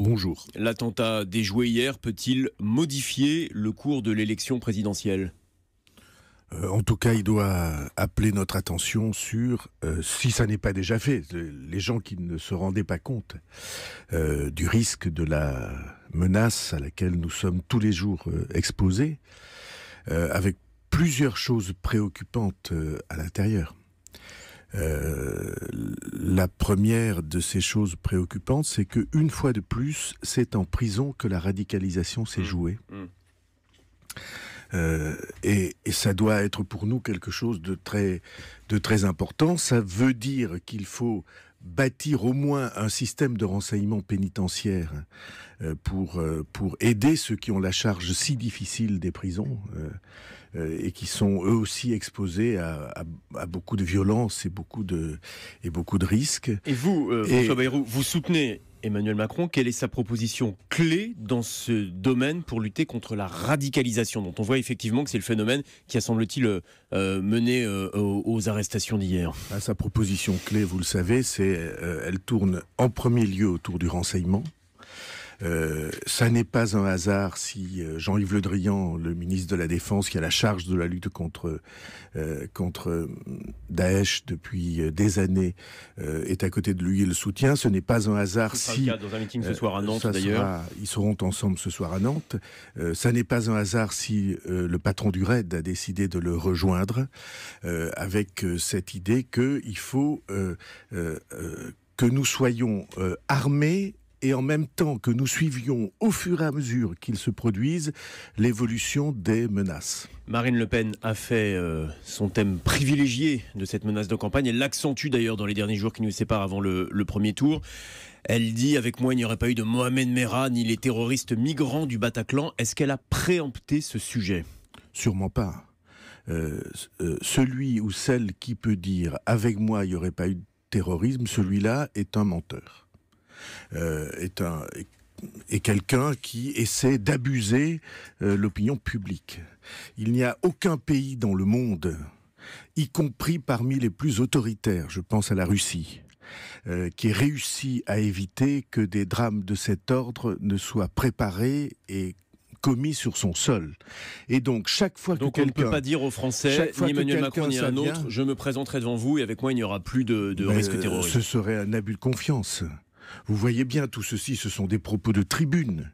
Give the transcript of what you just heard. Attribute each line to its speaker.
Speaker 1: Bonjour.
Speaker 2: L'attentat déjoué hier peut-il modifier le cours de l'élection présidentielle ?
Speaker 1: En tout cas, il doit appeler notre attention sur, si ça n'est pas déjà fait, les gens qui ne se rendaient pas compte du risque de la menace à laquelle nous sommes tous les jours exposés, avec plusieurs choses préoccupantes à l'intérieur. La première de ces choses préoccupantes, c'est qu'une fois de plus, c'est en prison que la radicalisation s'est jouée. Et ça doit être pour nous quelque chose de très important. Ça veut dire qu'il faut bâtir au moins un système de renseignement pénitentiaire pour aider ceux qui ont la charge si difficile des prisons et qui sont eux aussi exposés à beaucoup de violence et beaucoup de risques.
Speaker 2: Et vous, François Bayrou, vous soutenez Emmanuel Macron. Quelle est sa proposition clé dans ce domaine pour lutter contre la radicalisation, dont on voit effectivement que c'est le phénomène qui a, semble-t-il, mené aux arrestations d'hier?
Speaker 1: Sa proposition clé, vous le savez, elle tourne en premier lieu autour du renseignement. Ça n'est pas un hasard si Jean-Yves Le Drian, le ministre de la Défense, qui a la charge de la lutte contre Daesh depuis des années, est à côté de lui et le soutient. Ce n'est pas un hasard si...
Speaker 2: C'est le cas dans un meeting ce soir à Nantes, d'ailleurs.
Speaker 1: Ils seront ensemble ce soir à Nantes. Ça n'est pas un hasard si le patron du RAID a décidé de le rejoindre, avec cette idée qu'il faut que nous soyons armés et en même temps que nous suivions au fur et à mesure qu'ils se produisent l'évolution des menaces.
Speaker 2: Marine Le Pen a fait son thème privilégié de cette menace de campagne. Elle l'accentue d'ailleurs dans les derniers jours qui nous séparent avant le premier tour. Elle dit « Avec moi, il n'y aurait pas eu de Mohamed Merah ni les terroristes migrants du Bataclan ». Est-ce qu'elle a préempté ce sujet ? Sûrement
Speaker 1: pas. Celui ou celle qui peut dire « Avec moi, il n'y aurait pas eu de terrorisme », celui-là est un menteur. Est quelqu'un qui essaie d'abuser l'opinion publique. Il n'y a aucun pays dans le monde, y compris parmi les plus autoritaires, je pense à la Russie, qui ait réussi à éviter que des drames de cet ordre ne soient préparés et commis sur son sol. Et donc, chaque fois que
Speaker 2: on ne peut pas dire aux Français, ni Emmanuel Macron ni un autre, je me présenterai devant vous et avec moi, il n'y aura plus de risque terroriste.
Speaker 1: Ce serait un abus de confiance. Vous voyez bien, tout ceci, ce sont des propos de tribune.